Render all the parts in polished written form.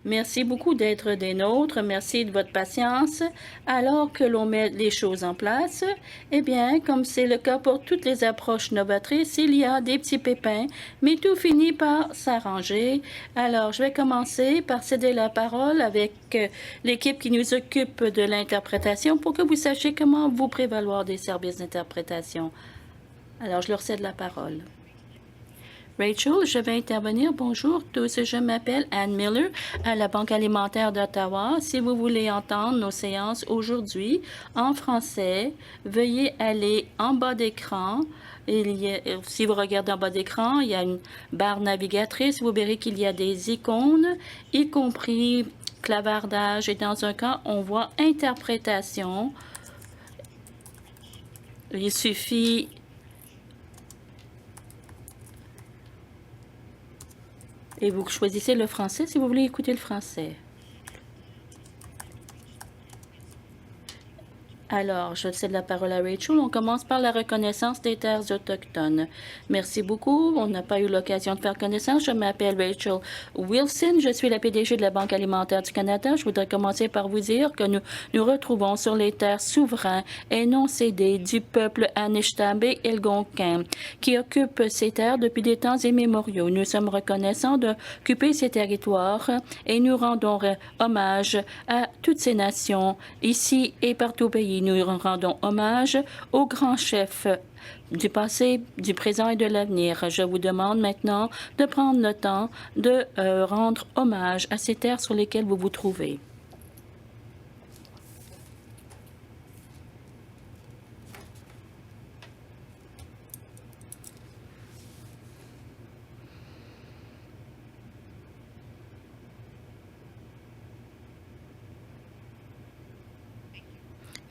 Merci beaucoup d'être des nôtres. Merci de votre patience. Alors que l'on met les choses en place, eh bien, comme c'est le cas pour toutes les approches novatrices, il y a des petits pépins, mais tout finit par s'arranger. Alors, je vais commencer par céder la parole avec l'équipe qui nous occupe de l'interprétation pour que vous sachiez comment vous prévaloir des services d'interprétation. Alors, je leur cède la parole. Rachel, je vais intervenir. Bonjour tous, je m'appelle Anne Miller à la Banque alimentaire d'Ottawa. Si vous voulez entendre nos séances aujourd'hui en français, veuillez aller en bas d'écran. Si vous regardez en bas d'écran, il y a une barre navigatrice. Vous verrez qu'il y a des icônes, y compris clavardage. Et dans un cas, on voit interprétation. Il suffit et vous choisissez le français si vous voulez écouter le français. Alors, je cède la parole à Rachel. On commence par la reconnaissance des terres autochtones. Merci beaucoup. On n'a pas eu l'occasion de faire connaissance. Je m'appelle Rachel Wilson. Je suis la PDG de la Banque alimentaire du Canada. Je voudrais commencer par vous dire que nous nous retrouvons sur les terres souveraines et non cédées du peuple Anishinaabe Algonquin, qui occupe ces terres depuis des temps immémoriaux. Nous sommes reconnaissants d'occuper ces territoires et nous rendons hommage à toutes ces nations, ici et partout au pays. Nous rendons hommage aux grands chefs du passé, du présent et de l'avenir. Je vous demande maintenant de prendre le temps de rendre hommage à ces terres sur lesquelles vous vous trouvez.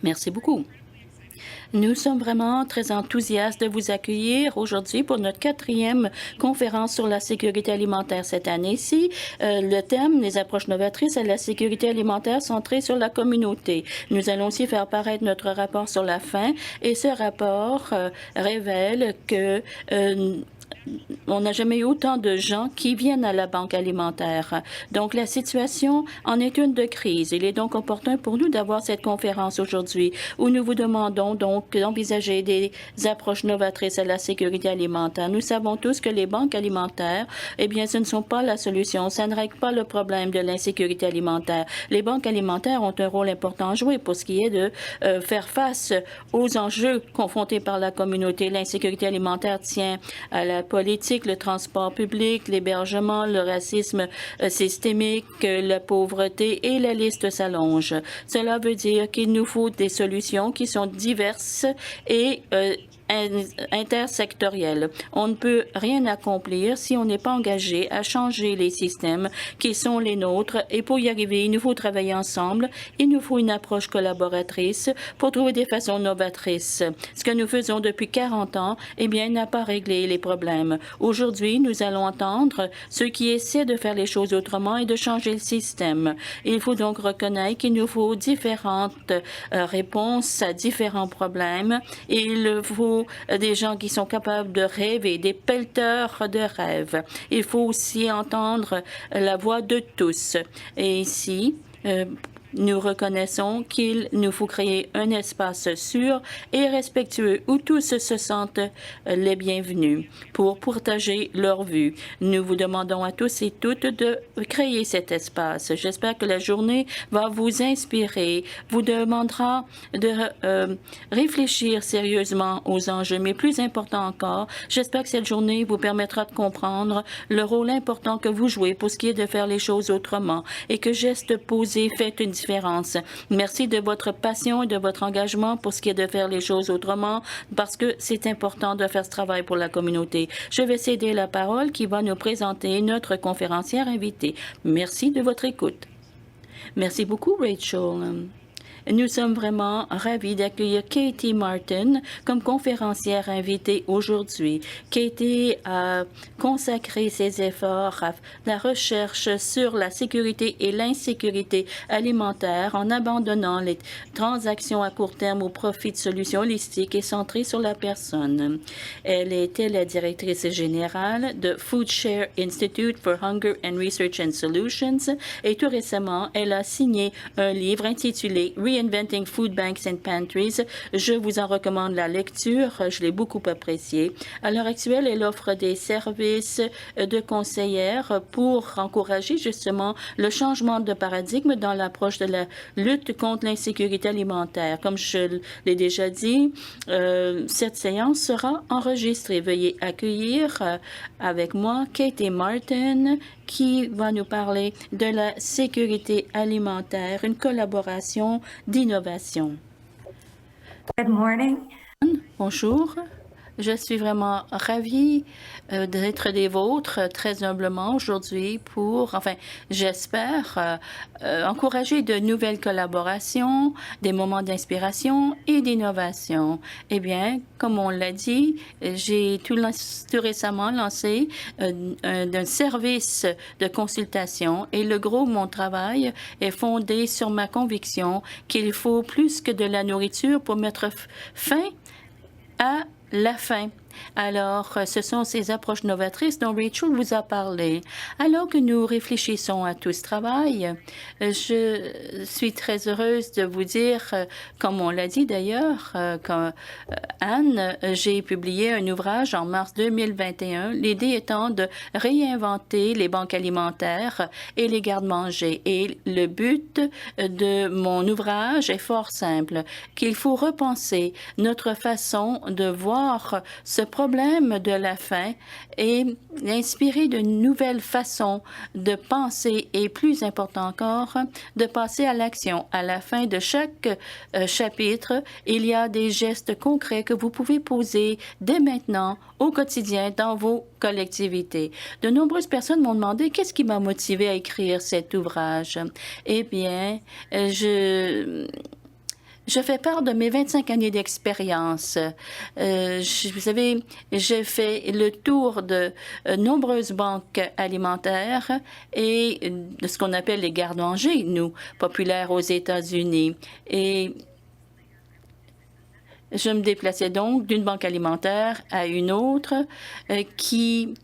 Merci beaucoup. Nous sommes vraiment très enthousiastes de vous accueillir aujourd'hui pour notre 4e conférence sur la sécurité alimentaire cette année-ci. Le thème, les approches novatrices à la sécurité alimentaire centrée sur la communauté. Nous allons aussi faire paraître notre rapport sur la faim et ce rapport révèle que on n'a jamais eu autant de gens qui viennent à la Banque alimentaire. Donc, la situation en est une de crise. Il est donc opportun pour nous d'avoir cette conférence aujourd'hui où nous vous demandons donc d'envisager des approches novatrices à la sécurité alimentaire. Nous savons tous que les banques alimentaires, eh bien, ce ne sont pas la solution. Ça ne règle pas le problème de l'insécurité alimentaire. Les banques alimentaires ont un rôle important à jouer pour ce qui est de faire face aux enjeux confrontés par la communauté. L'insécurité alimentaire tient à la politique, le transport public, l'hébergement, le racisme systémique, la pauvreté et la liste s'allonge. Cela veut dire qu'il nous faut des solutions qui sont diverses et intersectorielle. On ne peut rien accomplir si on n'est pas engagé à changer les systèmes qui sont les nôtres. Et pour y arriver, il nous faut travailler ensemble. Il nous faut une approche collaboratrice pour trouver des façons novatrices. Ce que nous faisons depuis 40 ans, eh bien, n'a pas réglé les problèmes. Aujourd'hui, nous allons entendre ceux qui essaient de faire les choses autrement et de changer le système. Il faut donc reconnaître qu'il nous faut différentes réponses à différents problèmes. Il faut des gens qui sont capables de rêver, des pelleteurs de rêves. Il faut aussi entendre la voix de tous. Et ici, nous reconnaissons qu'il nous faut créer un espace sûr et respectueux où tous se sentent les bienvenus pour partager leur vue. Nous vous demandons à tous et toutes de créer cet espace. J'espère que la journée va vous inspirer, vous demandera de réfléchir sérieusement aux enjeux, mais plus important encore, j'espère que cette journée vous permettra de comprendre le rôle important que vous jouez pour ce qui est de faire les choses autrement et que gestes posés fait une différence. Merci de votre passion et de votre engagement pour ce qui est de faire les choses autrement, parce que c'est important de faire ce travail pour la communauté. Je vais céder la parole qui va nous présenter notre conférencière invitée. Merci de votre écoute. Merci beaucoup, Rachel. Nous sommes vraiment ravis d'accueillir Katie Martin comme conférencière invitée aujourd'hui. Katie a consacré ses efforts à la recherche sur la sécurité et l'insécurité alimentaire en abandonnant les transactions à court terme au profit de solutions holistiques et centrées sur la personne. Elle était la directrice générale de Food Share Institute for Hunger and Research and Solutions et tout récemment, elle a signé un livre intitulé Reinventing Food Banks and Pantries. Je vous en recommande la lecture. Je l'ai beaucoup apprécié. À l'heure actuelle, elle offre des services de conseillère pour encourager justement le changement de paradigme dans l'approche de la lutte contre l'insécurité alimentaire. Comme je l'ai déjà dit, cette séance sera enregistrée. Veuillez accueillir avec moi Katie Martin qui va nous parler de la sécurité alimentaire, une collaboration d'innovation. Good morning. Bonjour. Je suis vraiment ravie d'être des vôtres très humblement aujourd'hui pour, j'espère, encourager de nouvelles collaborations, des moments d'inspiration et d'innovation. Eh bien, comme on l'a dit, j'ai tout récemment lancé un service de consultation et le gros de mon travail est fondé sur ma conviction qu'il faut plus que de la nourriture pour mettre fin à la faim. Alors, ce sont ces approches novatrices dont Rachel vous a parlé. Alors que nous réfléchissons à tout ce travail, je suis très heureuse de vous dire, comme on l'a dit d'ailleurs, Anne, j'ai publié un ouvrage en mars 2021, l'idée étant de réinventer les banques alimentaires et les garde-manger. Et le but de mon ouvrage est fort simple, qu'il faut repenser notre façon de voir ce problème de la faim et inspirer de nouvelles façons de penser et, plus important encore, de passer à l'action. À la fin de chaque chapitre, il y a des gestes concrets que vous pouvez poser dès maintenant au quotidien dans vos collectivités. De nombreuses personnes m'ont demandé qu'est-ce qui m'a motivé à écrire cet ouvrage. Eh bien, je fais part de mes 25 années d'expérience. Vous savez, j'ai fait le tour de nombreuses banques alimentaires et de ce qu'on appelle les garde-manger, nous, populaires aux États-Unis. Et je me déplaçais donc d'une banque alimentaire à une autre qui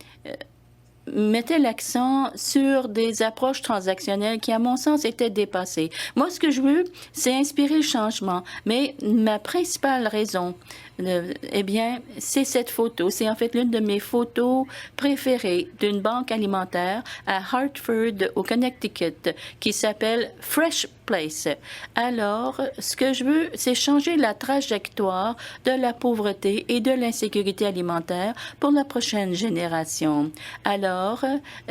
mettait l'accent sur des approches transactionnelles qui, à mon sens, étaient dépassées. Moi, ce que je veux, c'est inspirer le changement. Mais ma principale raison, eh bien, c'est cette photo. C'est en fait l'une de mes photos préférées d'une banque alimentaire à Hartford, au Connecticut, qui s'appelle Fresh Place. Alors, ce que je veux, c'est changer la trajectoire de la pauvreté et de l'insécurité alimentaire pour la prochaine génération. Alors,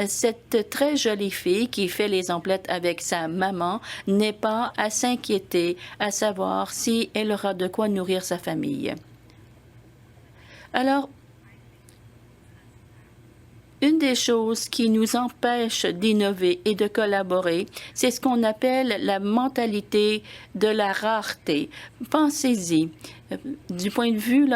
cette très jolie fille qui fait les emplettes avec sa maman n'est pas à s'inquiéter à savoir si elle aura de quoi nourrir sa famille. Alors, une des choses qui nous empêche d'innover et de collaborer, c'est ce qu'on appelle la mentalité de la rareté. Pensez-y, du point de vue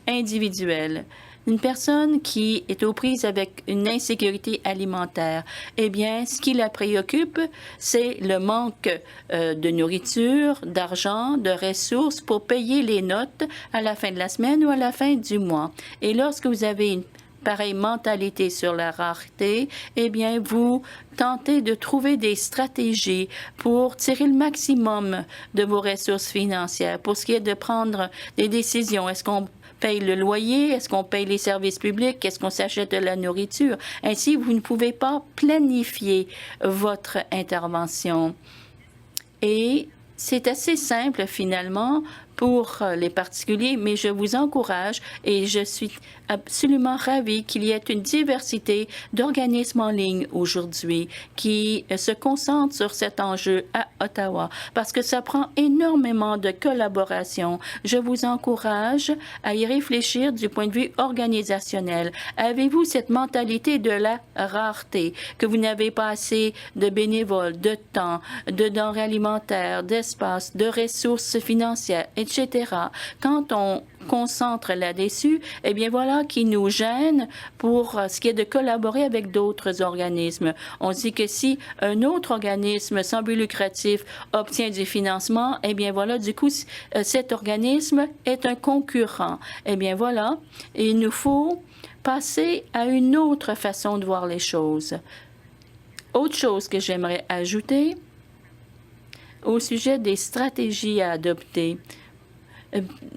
individuel. Une personne qui est aux prises avec une insécurité alimentaire, eh bien, ce qui la préoccupe, c'est le manque de nourriture, d'argent, de ressources pour payer les notes à la fin de la semaine ou à la fin du mois. Et lorsque vous avez une pareille mentalité sur la rareté, eh bien, vous tentez de trouver des stratégies pour tirer le maximum de vos ressources financières. Pour ce qui est de prendre des décisions, est-ce qu'on paye le loyer? Est-ce qu'on paye les services publics? Est-ce qu'on s'achète de la nourriture? Ainsi, vous ne pouvez pas planifier votre intervention. Et c'est assez simple, finalement, pour les particuliers, mais je vous encourage et je suis absolument ravie qu'il y ait une diversité d'organismes en ligne aujourd'hui qui se concentrent sur cet enjeu à Ottawa parce que ça prend énormément de collaboration. Je vous encourage à y réfléchir du point de vue organisationnel. Avez-vous cette mentalité de la rareté, que vous n'avez pas assez de bénévoles, de temps, de denrées alimentaires, d'espace, de ressources financières, etc. Quand on concentre là-dessus, eh bien voilà qui nous gêne pour ce qui est de collaborer avec d'autres organismes. On dit que si un autre organisme sans but lucratif obtient du financement, eh bien voilà, du coup, cet organisme est un concurrent. Eh bien voilà, il nous faut passer à une autre façon de voir les choses. Autre chose que j'aimerais ajouter au sujet des stratégies à adopter.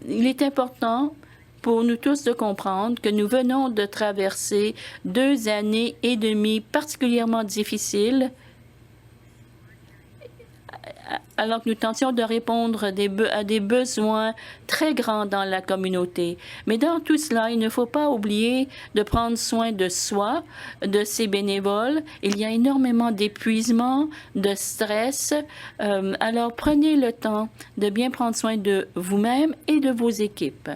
Il est important pour nous tous de comprendre que nous venons de traverser 2 années et demie particulièrement difficiles alors que nous tentions de répondre à des besoins très grands dans la communauté. Mais dans tout cela, il ne faut pas oublier de prendre soin de soi, de ses bénévoles. Il y a énormément d'épuisement, de stress. Alors prenez le temps de bien prendre soin de vous-même et de vos équipes.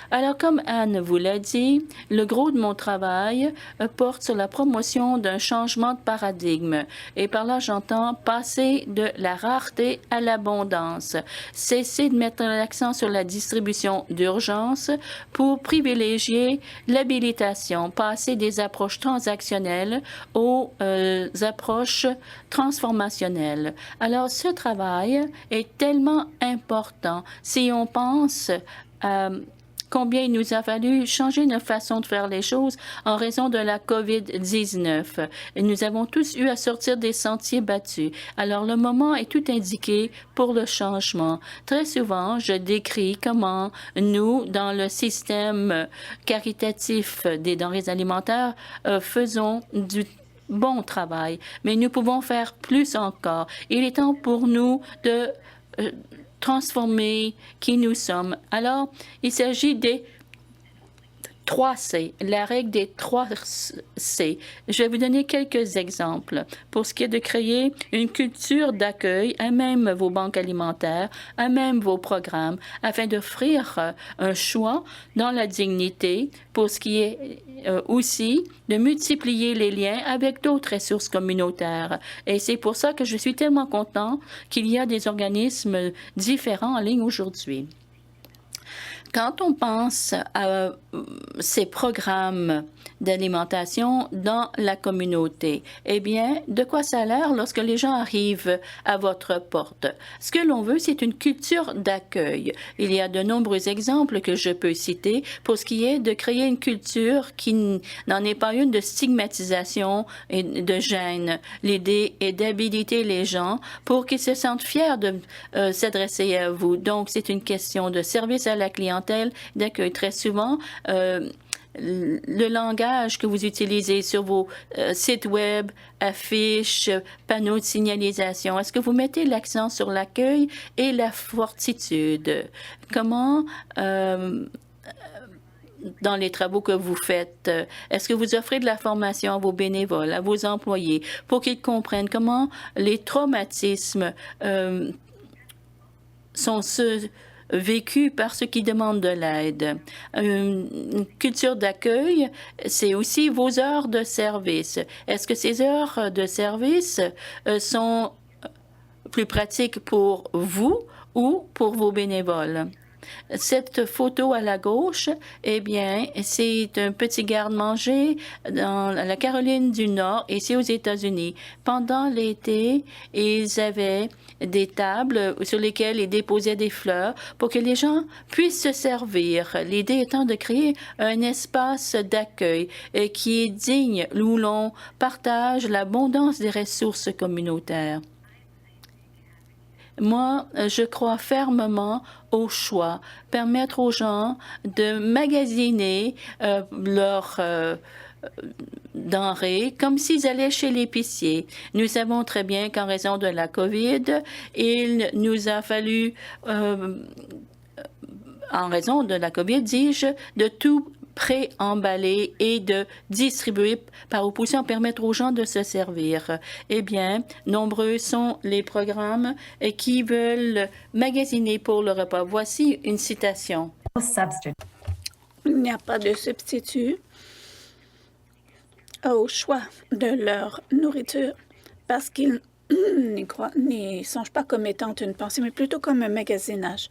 Alors, comme Anne vous l'a dit, le gros de mon travail porte sur la promotion d'un changement de paradigme. Et par là, j'entends passer de la rareté à l'abondance. Cesser de mettre l'accent sur la distribution d'urgence pour privilégier l'habilitation. Passer des approches transactionnelles aux approches transformationnelles. Alors, ce travail est tellement important si on pense à combien il nous a fallu changer notre façon de faire les choses en raison de la COVID-19. Nous avons tous eu à sortir des sentiers battus. Alors, le moment est tout indiqué pour le changement. Très souvent, je décris comment nous, dans le système caritatif des denrées alimentaires, faisons du bon travail. Mais nous pouvons faire plus encore. Il est temps pour nous de transformer qui nous sommes. Alors, il s'agit des 3 C, la règle des 3 C. Je vais vous donner quelques exemples pour ce qui est de créer une culture d'accueil à même vos banques alimentaires, à même vos programmes, afin d'offrir un choix dans la dignité pour ce qui est aussi de multiplier les liens avec d'autres ressources communautaires. Et c'est pour ça que je suis tellement content qu'il y a des organismes différents en ligne aujourd'hui. Quand on pense à ces programmes d'alimentation dans la communauté, eh bien, de quoi ça a l'air lorsque les gens arrivent à votre porte? Ce que l'on veut, c'est une culture d'accueil. Il y a de nombreux exemples que je peux citer pour ce qui est de créer une culture qui n'en est pas une de stigmatisation et de gêne. L'idée est d'habiliter les gens pour qu'ils se sentent fiers de s'adresser à vous. Donc, c'est une question de service à la clientèle, d'accueil. Très souvent, le langage que vous utilisez sur vos sites web, affiches, panneaux de signalisation, est-ce que vous mettez l'accent sur l'accueil et la fortitude? Comment dans les travaux que vous faites, est-ce que vous offrez de la formation à vos bénévoles, à vos employés, pour qu'ils comprennent comment les traumatismes sont ceux vécus par ceux qui demandent de l'aide. Une culture d'accueil, c'est aussi vos heures de service. Est-ce que ces heures de service sont plus pratiques pour vous ou pour vos bénévoles? Cette photo à la gauche, eh bien, c'est un petit garde-manger dans la Caroline du Nord, ici aux États-Unis. Pendant l'été, ils avaient des tables sur lesquelles ils déposaient des fleurs pour que les gens puissent se servir. L'idée étant de créer un espace d'accueil qui est digne, où l'on partage l'abondance des ressources communautaires. Moi, je crois fermement au choix, permettre aux gens de magasiner leur denrées comme s'ils allaient chez l'épicier. Nous savons très bien qu'en raison de la COVID, il nous a fallu, en raison de la COVID, dis-je, de tout pré-emballer et de distribuer par opposition, permettre aux gens de se servir. Eh bien, nombreux sont les programmes qui veulent magasiner pour le repas. Voici une citation. Il n'y a pas de substitut au choix de leur nourriture parce qu'ils n'y songent pas comme étant une pensée, mais plutôt comme un magasinage.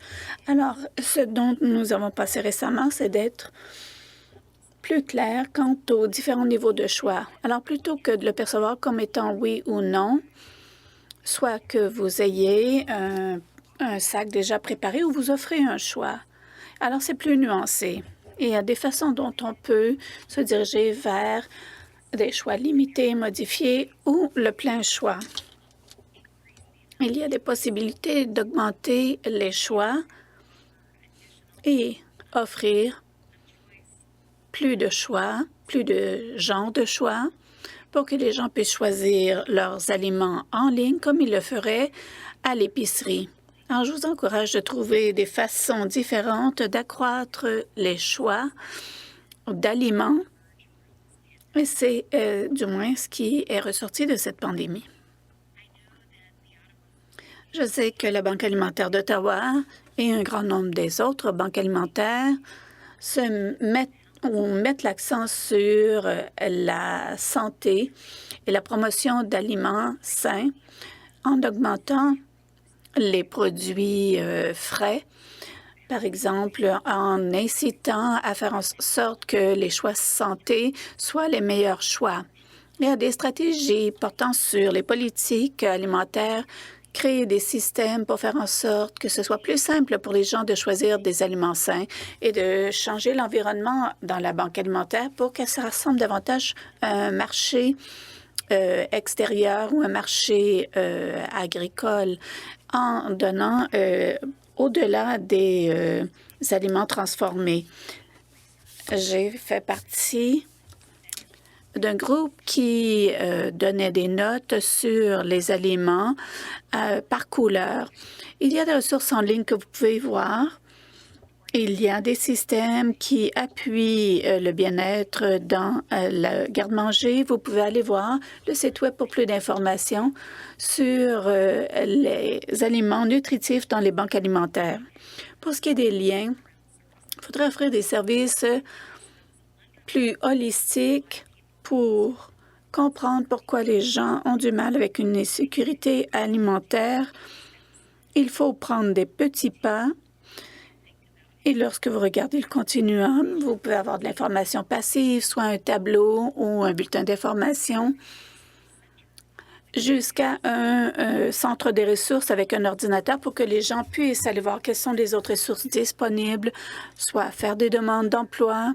Alors, ce dont nous avons passé récemment, c'est d'être plus clair quant aux différents niveaux de choix. Alors, plutôt que de le percevoir comme étant oui ou non, soit que vous ayez un sac déjà préparé ou vous offrez un choix. Alors, c'est plus nuancé. Et il y a des façons dont on peut se diriger vers des choix limités, modifiés ou le plein choix. Il y a des possibilités d'augmenter les choix et offrir plus de choix, plus de genres de choix pour que les gens puissent choisir leurs aliments en ligne comme ils le feraient à l'épicerie. Alors, je vous encourage de trouver des façons différentes d'accroître les choix d'aliments. Et c'est du moins ce qui est ressorti de cette pandémie. Je sais que la Banque alimentaire d'Ottawa et un grand nombre des autres banques alimentaires mettent l'accent sur la santé et la promotion d'aliments sains en augmentant les produits frais, par exemple en incitant à faire en sorte que les choix santé soient les meilleurs choix. Il y a des stratégies portant sur les politiques alimentaires, créer des systèmes pour faire en sorte que ce soit plus simple pour les gens de choisir des aliments sains et de changer l'environnement dans la banque alimentaire pour que ça ressemble davantage à un marché extérieur ou un marché agricole en donnant au-delà des aliments transformés. J'ai fait partie d'un groupe qui donnait des notes sur les aliments par couleur. Il y a des ressources en ligne que vous pouvez voir. Il y a des systèmes qui appuient le bien-être dans le garde-manger. Vous pouvez aller voir le site web pour plus d'informations sur les aliments nutritifs dans les banques alimentaires. Pour ce qui est des liens, il faudrait offrir des services plus holistiques pour comprendre pourquoi les gens ont du mal avec une insécurité alimentaire. Il faut prendre des petits pas. Et lorsque vous regardez le continuum, vous pouvez avoir de l'information passive, soit un tableau ou un bulletin d'information, jusqu'à un centre des ressources avec un ordinateur pour que les gens puissent aller voir quelles sont les autres ressources disponibles, soit faire des demandes d'emploi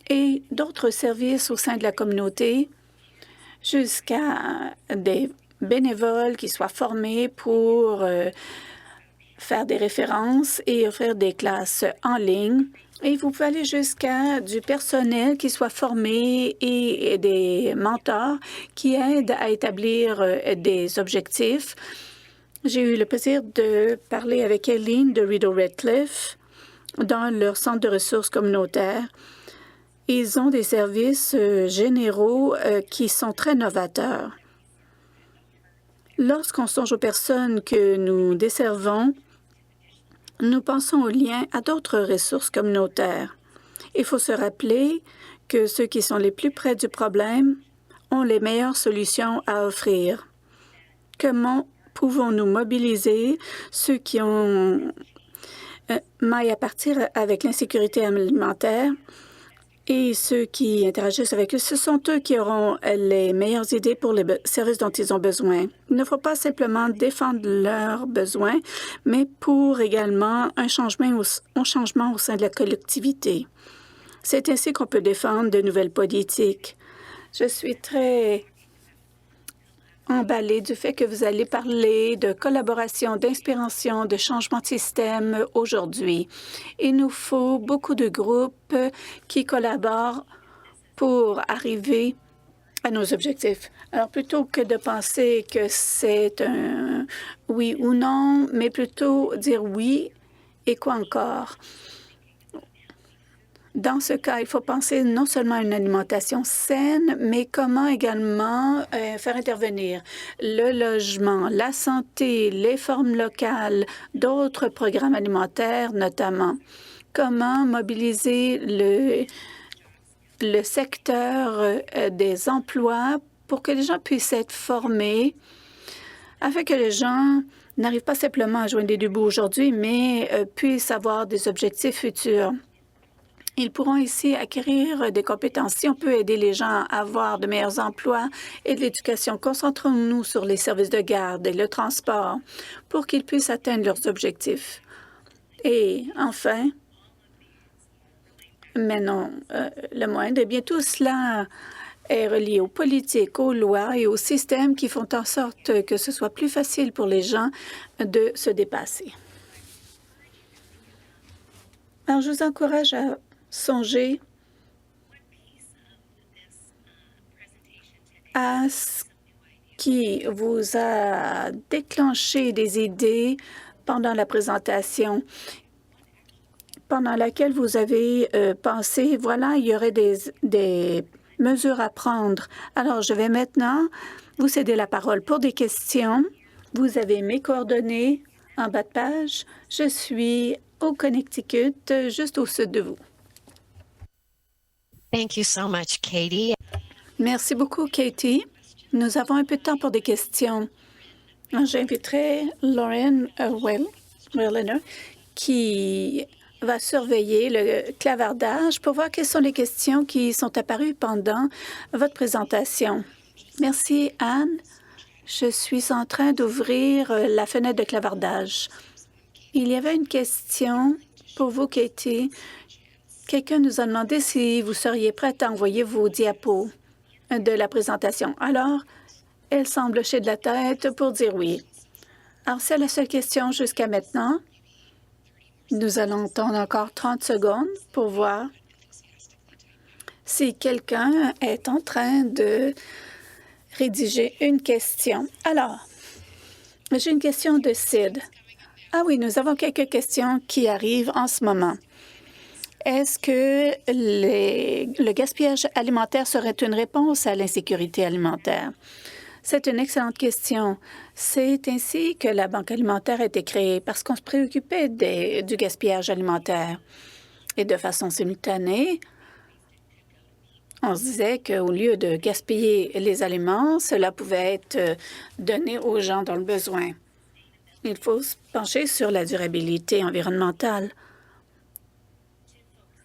et d'autres services au sein de la communauté, jusqu'à des bénévoles qui soient formés pour faire des références et offrir des classes en ligne. Et vous pouvez aller jusqu'à du personnel qui soit formé et des mentors qui aident à établir des objectifs. J'ai eu le plaisir de parler avec Eileen de Rideau Redcliffe dans leur centre de ressources communautaires. Ils ont des services généraux qui sont très novateurs. Lorsqu'on songe aux personnes que nous desservons, nous pensons au lien à d'autres ressources communautaires. Il faut se rappeler que ceux qui sont les plus près du problème ont les meilleures solutions à offrir. Comment pouvons-nous mobiliser ceux qui ont maille à partir avec l'insécurité alimentaire et ceux qui interagissent avec eux? Ce sont eux qui auront les meilleures idées pour les services dont ils ont besoin. Il ne faut pas simplement défendre leurs besoins, mais pour également un changement au sein de la collectivité. C'est ainsi qu'on peut défendre de nouvelles politiques. Je suis très emballée du fait que vous allez parler de collaboration, d'inspiration, de changement de système aujourd'hui. Il nous faut beaucoup de groupes qui collaborent pour arriver à nos objectifs. Alors, plutôt que de penser que c'est un oui ou non, mais plutôt dire oui et quoi encore. Dans ce cas, il faut penser non seulement à une alimentation saine, mais comment également faire intervenir le logement, la santé, les formes locales, d'autres programmes alimentaires notamment. Comment mobiliser le secteur des emplois pour que les gens puissent être formés, afin que les gens n'arrivent pas simplement à joindre les deux bouts aujourd'hui, mais puissent avoir des objectifs futurs. Ils pourront ici acquérir des compétences. Si on peut aider les gens à avoir de meilleurs emplois et de l'éducation, concentrons-nous sur les services de garde et le transport pour qu'ils puissent atteindre leurs objectifs. Et enfin, mais non le moindre, eh bien tout cela est relié aux politiques, aux lois et aux systèmes qui font en sorte que ce soit plus facile pour les gens de se dépasser. Alors, je vous encourage à songer à ce qui vous a déclenché des idées pendant la présentation, pendant laquelle vous avez pensé, voilà, il y aurait des mesures à prendre. Alors, je vais maintenant vous céder la parole pour des questions. Vous avez mes coordonnées en bas de page. Je suis au Connecticut, juste au sud de vous. Thank you so much, Katie. Merci beaucoup, Katie. Nous avons un peu de temps pour des questions. J'inviterai Lauren Welliner, qui va surveiller le clavardage pour voir quelles sont les questions qui sont apparues pendant votre présentation. Merci, Anne. Je suis en train d'ouvrir la fenêtre de clavardage. Il y avait une question pour vous, Katie. Quelqu'un nous a demandé si vous seriez prête à envoyer vos diapos de la présentation. Alors, elle semble hocher de la tête pour dire oui. Alors, c'est la seule question jusqu'à maintenant. Nous allons attendre encore 30 secondes pour voir si quelqu'un est en train de rédiger une question. Alors, j'ai une question de Sid. Ah oui, nous avons quelques questions qui arrivent en ce moment. Est-ce que le gaspillage alimentaire serait une réponse à l'insécurité alimentaire? C'est une excellente question. C'est ainsi que la Banque alimentaire a été créée, parce qu'on se préoccupait du gaspillage alimentaire. Et de façon simultanée, on se disait qu'au lieu de gaspiller les aliments, cela pouvait être donné aux gens dans le besoin. Il faut se pencher sur la durabilité environnementale.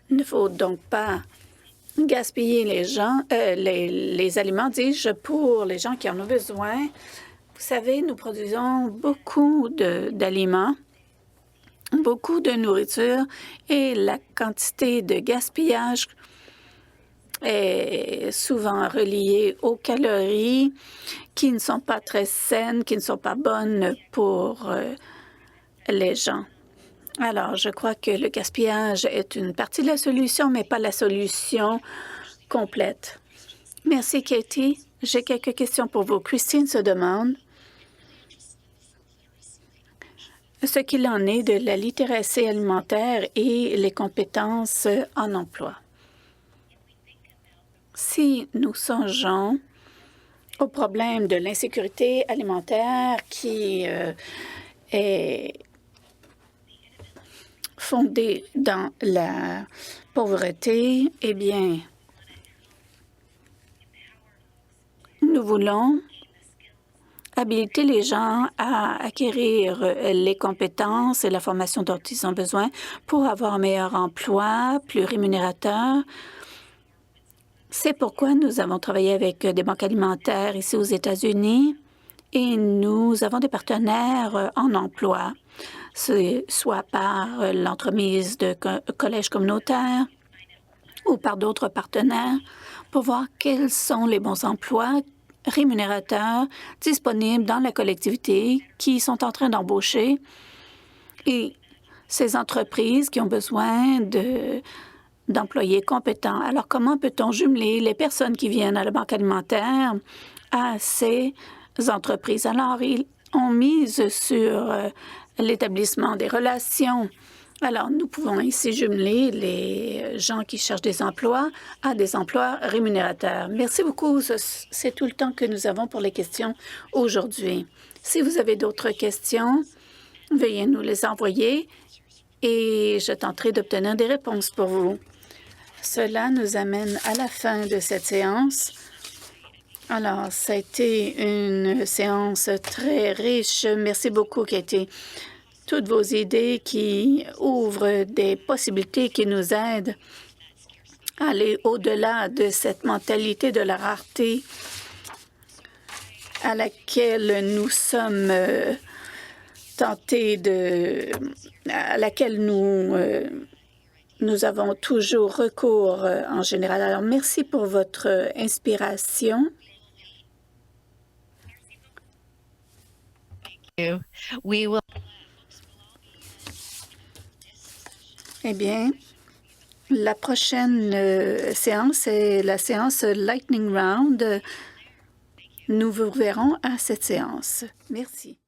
Il ne faut donc pas gaspiller les aliments, dis-je, pour les gens qui en ont besoin. Vous savez, nous produisons beaucoup d'aliments, beaucoup de nourriture, et la quantité de gaspillage est souvent reliée aux calories qui ne sont pas très saines, qui ne sont pas bonnes pour les gens. Alors, je crois que le gaspillage est une partie de la solution, mais pas la solution complète. Merci, Katie. J'ai quelques questions pour vous. Christine se demande ce qu'il en est de la littératie alimentaire et les compétences en emploi. Si nous songeons au problème de l'insécurité alimentaire qui est fondée dans la pauvreté, eh bien, nous voulons habiliter les gens à acquérir les compétences et la formation dont ils ont besoin pour avoir un meilleur emploi, plus rémunérateur. C'est pourquoi nous avons travaillé avec des banques alimentaires ici aux États-Unis et nous avons des partenaires en emploi, soit par l'entremise de collèges communautaires ou par d'autres partenaires, pour voir quels sont les bons emplois rémunérateurs disponibles dans la collectivité qui sont en train d'embaucher. Et ces entreprises qui ont besoin d'employés compétents. Alors, comment peut-on jumeler les personnes qui viennent à la Banque alimentaire à ces entreprises? Alors, ils ont mise sur l'établissement des relations. Alors, nous pouvons ici jumeler les gens qui cherchent des emplois à des emplois rémunérateurs. Merci beaucoup. C'est tout le temps que nous avons pour les questions aujourd'hui. Si vous avez d'autres questions, veuillez nous les envoyer et je tenterai d'obtenir des réponses pour vous. Cela nous amène à la fin de cette séance. Alors, ça a été une séance très riche. Merci beaucoup, Katie. Toutes vos idées qui ouvrent des possibilités qui nous aident à aller au-delà de cette mentalité de la rareté à laquelle nous sommes à laquelle nous avons toujours recours en général. Alors, merci pour votre inspiration. We will. Eh bien, la prochaine séance est la séance Lightning Round. Nous vous verrons à cette séance. Merci.